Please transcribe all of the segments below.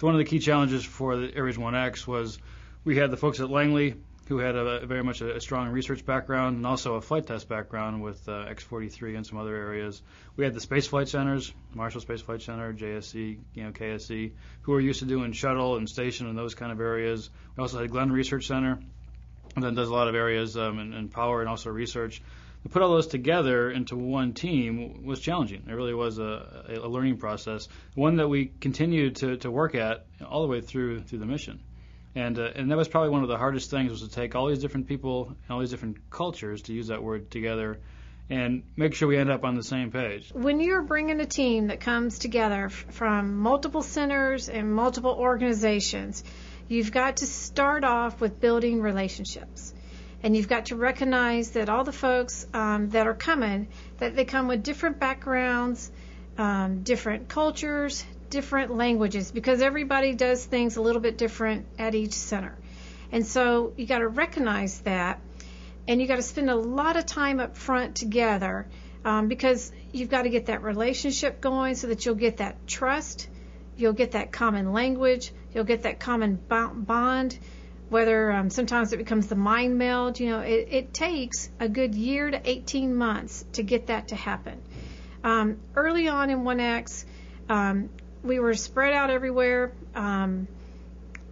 So one of the key challenges for the Aries 1X was we had the folks at Langley who had very much a strong research background and also a flight test background with X-43 and some other areas. We had the space flight centers, Marshall Space Flight Center, JSC, KSC, who were used to doing shuttle and station and those kind of areas. We also had Glenn Research Center, and then does a lot of areas in power and also research. To put all those together into one team was challenging. It really was a learning process, one that we continued to work at all the way through the mission. And that was probably one of the hardest things, was to take all these different people and all these different cultures, to use that word, together and make sure we end up on the same page. When you're bringing a team that comes together from multiple centers and multiple organizations, you've got to start off with building relationships. And you've got to recognize that all the folks that are coming, that they come with different backgrounds, different cultures, different languages, because everybody does things a little bit different at each center. And so you got to recognize that, and you got to spend a lot of time up front together, because you've got to get that relationship going so that you'll get that trust, you'll get that common language, you'll get that common bond, whether sometimes it becomes the mind meld. It takes a good year to 18 months to get that to happen. Early on in 1X, we were spread out everywhere.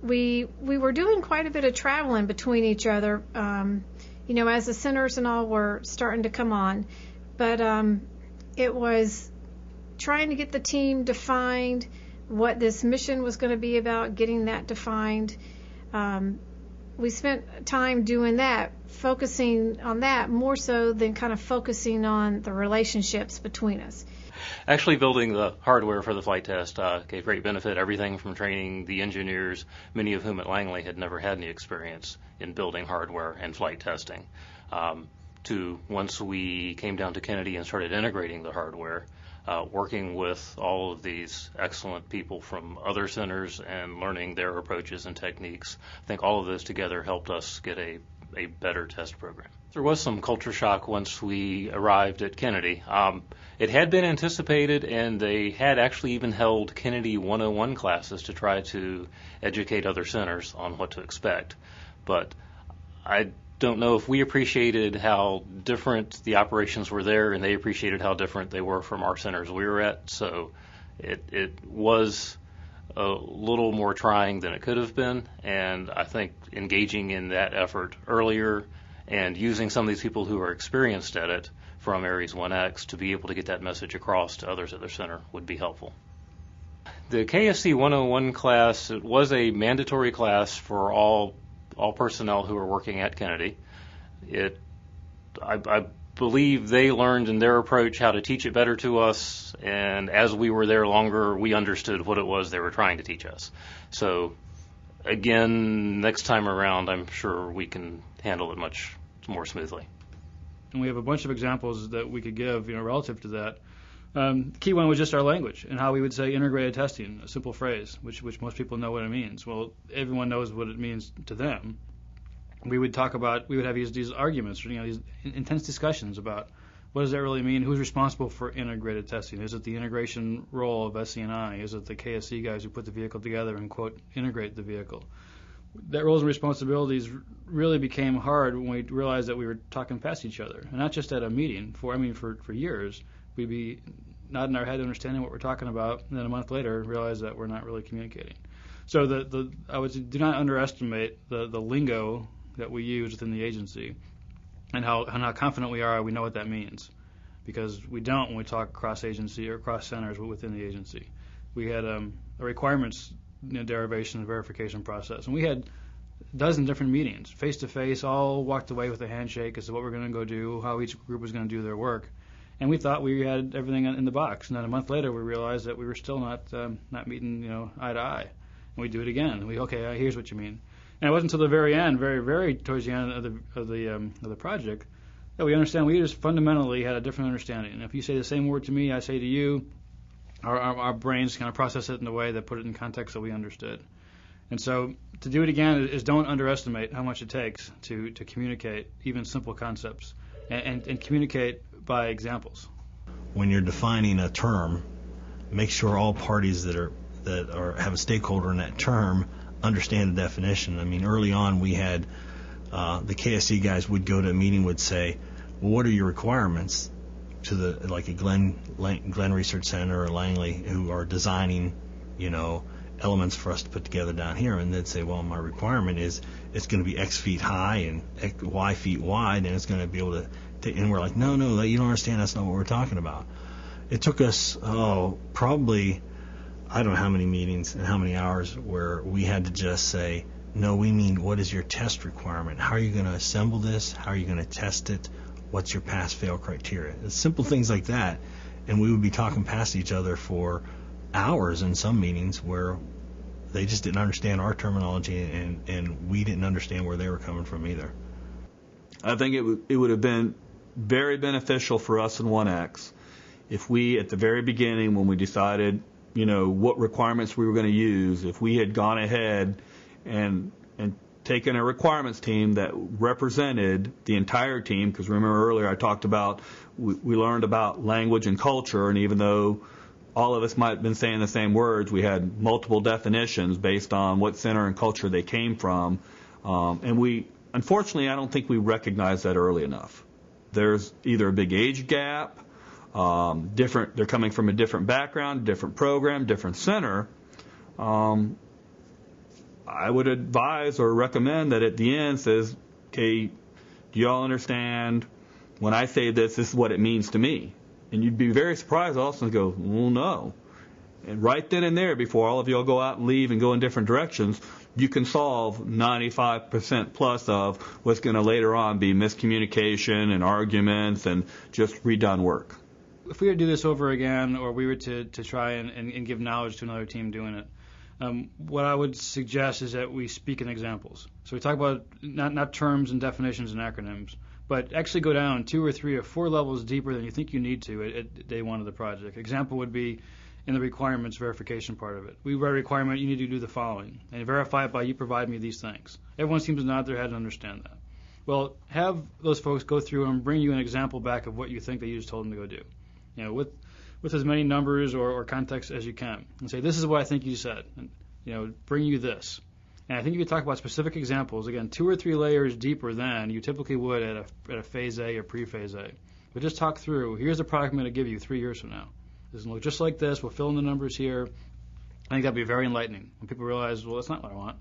We were doing quite a bit of traveling between each other, as the centers and all were starting to come on. But it was trying to get the team defined, what this mission was going to be about, getting that defined. We spent time doing that, focusing on that more so than kind of focusing on the relationships between us. Actually, building the hardware for the flight test gave great benefit, everything from training the engineers, many of whom at Langley had never had any experience in building hardware and flight testing, to once we came down to Kennedy and started integrating the hardware, working with all of these excellent people from other centers and learning their approaches and techniques. I think all of those together helped us get a better test program. There was some culture shock once we arrived at Kennedy. It had been anticipated, and they had actually even held Kennedy 101 classes to try to educate other centers on what to expect. But I don't know if we appreciated how different the operations were there, and they appreciated how different they were from our centers we were at. So it was a little more trying than it could have been, and I think engaging in that effort earlier and using some of these people who are experienced at it from Aries 1X to be able to get that message across to others at their center would be helpful. The KSC 101 class, it was a mandatory class for all personnel who are working at Kennedy. I believe they learned in their approach how to teach it better to us, and as we were there longer, we understood what it was they were trying to teach us. So again, next time around, I'm sure we can handle it much more smoothly. And we have a bunch of examples that we could give, relative to that. The key one was just our language and how we would say integrated testing, a simple phrase, which most people know what it means. Well, everyone knows what it means to them. We would have these arguments, these intense discussions about what does that really mean? Who's responsible for integrated testing? Is it the integration role of SE&I? Is it the KSC guys who put the vehicle together and, quote, integrate the vehicle? That roles and responsibilities really became hard when we realized that we were talking past each other, and not just at a meeting. For years, we'd be nodding our head, understanding what we're talking about, and then a month later realize that we're not really communicating. So do not underestimate the lingo that we use within the agency, and how confident we are we know what that means, because we don't when we talk cross-agency or cross-centers within the agency. We had a requirements derivation and verification process, and we had a dozen different meetings, face-to-face, all walked away with a handshake as to what we're going to go do, how each group was going to do their work, and we thought we had everything in the box. And then a month later, we realized that we were still not meeting eye to eye, and we do it again. And here's what you mean. And it wasn't until the very end, very towards the end of the project, that we understand we just fundamentally had a different understanding. And if you say the same word to me, I say to you, our brains kind of process it in a way that put it in context that we understood. And so to do it again is don't underestimate how much it takes to communicate even simple concepts and communicate by examples. When you're defining a term, make sure all parties that are that have a stakeholder in that term understand the definition. I mean, early on we had the KSC guys would go to a meeting, would say, well, what are your requirements to like a Glenn Research Center or Langley, who are designing, elements for us to put together down here, and they'd say, well, my requirement is it's going to be X feet high and X, Y feet wide, and it's going to be able to, and we're like, no, you don't understand, that's not what we're talking about. It took us, probably, I don't know how many meetings and how many hours where we had to just say, no, we mean, what is your test requirement? How are you going to assemble this? How are you going to test it? What's your pass-fail criteria? It's simple things like that, and we would be talking past each other for hours in some meetings where they just didn't understand our terminology, and we didn't understand where they were coming from either. I think it would have been very beneficial for us in 1X if we, at the very beginning, when we decided, what requirements we were going to use, if we had gone ahead and taken a requirements team that represented the entire team, because remember earlier I talked about we learned about language and culture, and even though all of us might have been saying the same words, we had multiple definitions based on what center and culture they came from, and unfortunately, I don't think we recognized that early enough. There's either a big age gap, they're coming from a different background, different program, different center. I would advise or recommend that at the end says, okay, do you all understand when I say this is what it means to me? And you'd be very surprised also to go, well, no. And right then and there, before all of you all go out and leave and go in different directions, you can solve 95% plus of what's going to later on be miscommunication and arguments and just redone work. If we were to do this over again, or we were to try and give knowledge to another team doing it, what I would suggest is that we speak in examples. So we talk about not terms and definitions and acronyms, but actually go down 2 or 3 or 4 levels deeper than you think you need to at day one of the project. Example would be in the requirements verification part of it. We write a requirement, you need to do the following, and verify it by you provide me these things. Everyone seems to nod their head and understand that. Well, have those folks go through and bring you an example back of what you think that you just told them to go do. With as many numbers or context as you can, and say, this is what I think you said, and bring you this. And I think you could talk about specific examples, again, 2 or 3 layers deeper than you typically would at a phase A or pre-phase A. But just talk through, here's the product I'm going to give you 3 years from now. This will look just like this. We'll fill in the numbers here. I think that would be very enlightening when people realize, well, that's not what I want.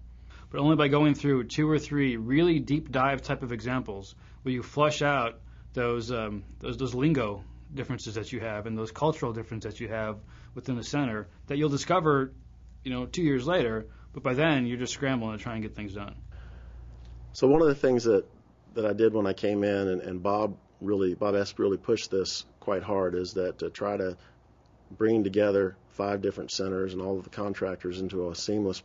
But only by going through 2 or 3 really deep dive type of examples will you flush out those lingo differences that you have and those cultural differences that you have within the center that you'll discover 2 years later, but by then you're just scrambling to try and get things done. So one of the things that I did when I came in, and Bob Esp really pushed this quite hard, is that to try to bring together 5 different centers and all of the contractors into a seamless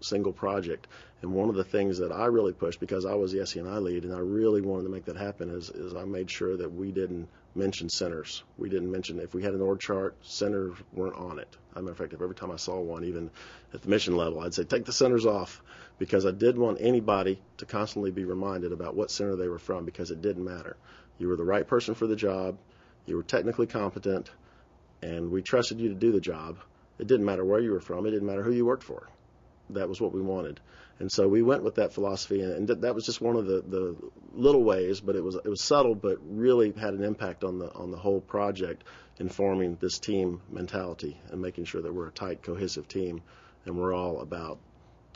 single project. And one of the things that I really pushed, because I was the SE&I lead and I really wanted to make that happen, is I made sure that we didn't mention centers. We didn't mention, if we had an org chart, centers weren't on it. As a matter of fact, every time I saw one, even at the mission level, I'd say, take the centers off, because I did want anybody to constantly be reminded about what center they were from, because it didn't matter. You were the right person for the job, you were technically competent, and we trusted you to do the job. It didn't matter where you were from, it didn't matter who you worked for. That was what we wanted. And so we went with that philosophy, and that was just one of the little ways, but it was subtle, but really had an impact on the whole project in forming this team mentality and making sure that we're a tight, cohesive team, and we're all about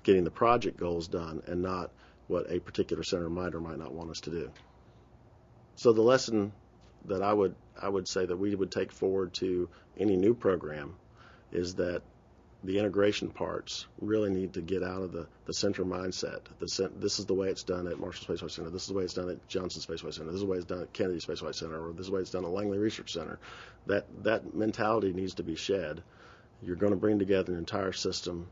getting the project goals done and not what a particular center might or might not want us to do. So the lesson that I would say that we would take forward to any new program is that the integration parts really need to get out of the center mindset. This is the way it's done at Marshall Space Flight Center. This is the way it's done at Johnson Space Flight Center. This is the way it's done at Kennedy Space Flight Center, or this is the way it's done at Langley Research Center. That mentality needs to be shed. You're going to bring together an entire system,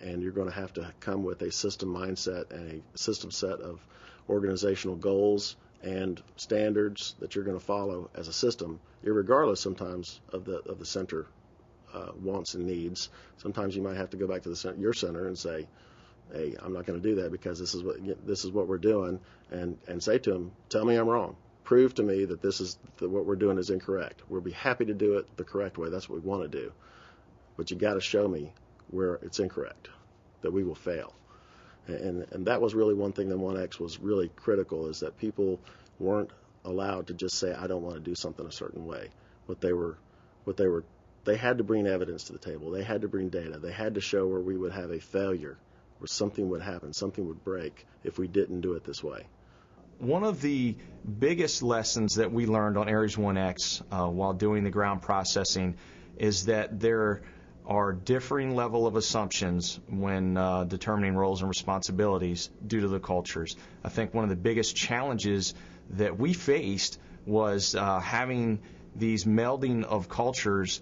and you're going to have to come with a system mindset and a system set of organizational goals and standards that you're going to follow as a system, irregardless sometimes of the center wants and needs. Sometimes you might have to go back to your center and say, hey, I'm not going to do that because this is what we're doing, and say to them, tell me I'm wrong. Prove to me that what we're doing is incorrect. We'll be happy to do it the correct way. That's what we want to do. But you got to show me where it's incorrect, that we will fail. And that was really one thing that 1X was really critical, is that people weren't allowed to just say, I don't want to do something a certain way. They had to bring evidence to the table. They had to bring data. They had to show where we would have a failure, where something would happen, something would break if we didn't do it this way. One of the biggest lessons that we learned on Aries 1X while doing the ground processing is that there are differing level of assumptions when determining roles and responsibilities due to the cultures. I think one of the biggest challenges that we faced was having these melding of cultures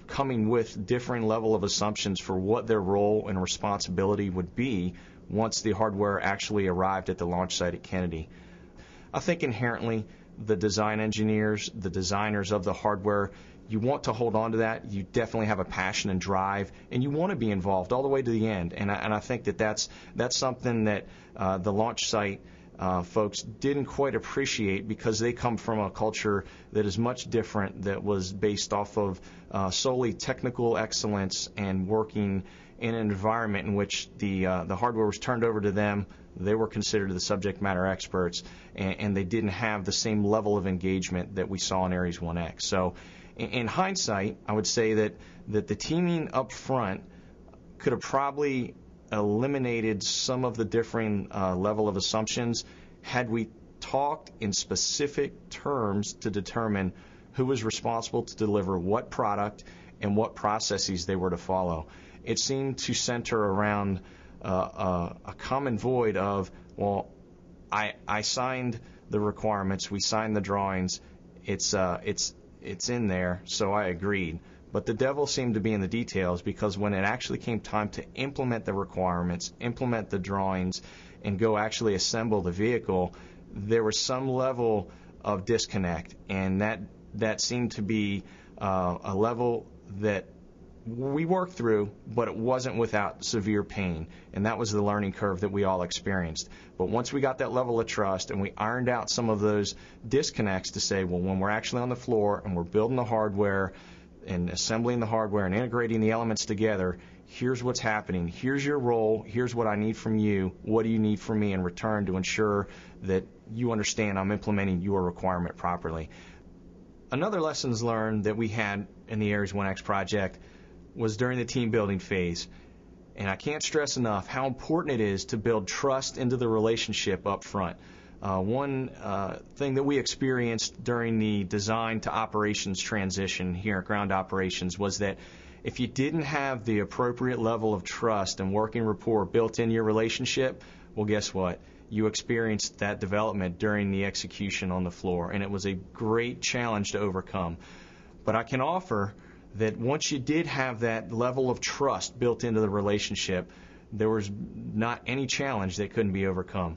coming with differing level of assumptions for what their role and responsibility would be once the hardware actually arrived at the launch site at Kennedy. I think inherently the design engineers, the designers of the hardware, you want to hold on to that. You definitely have a passion and drive, and you want to be involved all the way to the end. And I think that's something that the launch site folks didn't quite appreciate, because they come from a culture that is much different, that was based off of solely technical excellence and working in an environment in which the hardware was turned over to them. They were considered the subject matter experts, and they didn't have the same level of engagement that we saw in Aries 1X. So in hindsight, I would say that the teaming up front could have probably eliminated some of the differing level of assumptions had we talked in specific terms to determine who was responsible to deliver what product and what processes they were to follow. It seemed to center around a common void of, well, I signed the requirements, we signed the drawings, it's in there, so I agreed. But the devil seemed to be in the details, because when it actually came time to implement the requirements, implement the drawings, and go actually assemble the vehicle, there was some level of disconnect, and that seemed to be a level that we worked through, but it wasn't without severe pain, and that was the learning curve that we all experienced. But once we got that level of trust and we ironed out some of those disconnects to say, well, when we're actually on the floor and we're building the hardware and assembling the hardware and integrating the elements together, here's what's happening, here's your role, here's what I need from you, what do you need from me in return to ensure that you understand I'm implementing your requirement properly. Another lessons learned that we had in the Aries 1X project was during the team building phase. And I can't stress enough how important it is to build trust into the relationship up front. One thing that we experienced during the design to operations transition here at Ground Operations was that if you didn't have the appropriate level of trust and working rapport built in your relationship, well, guess what? You experienced that development during the execution on the floor, and it was a great challenge to overcome. But I can offer that once you did have that level of trust built into the relationship, there was not any challenge that couldn't be overcome.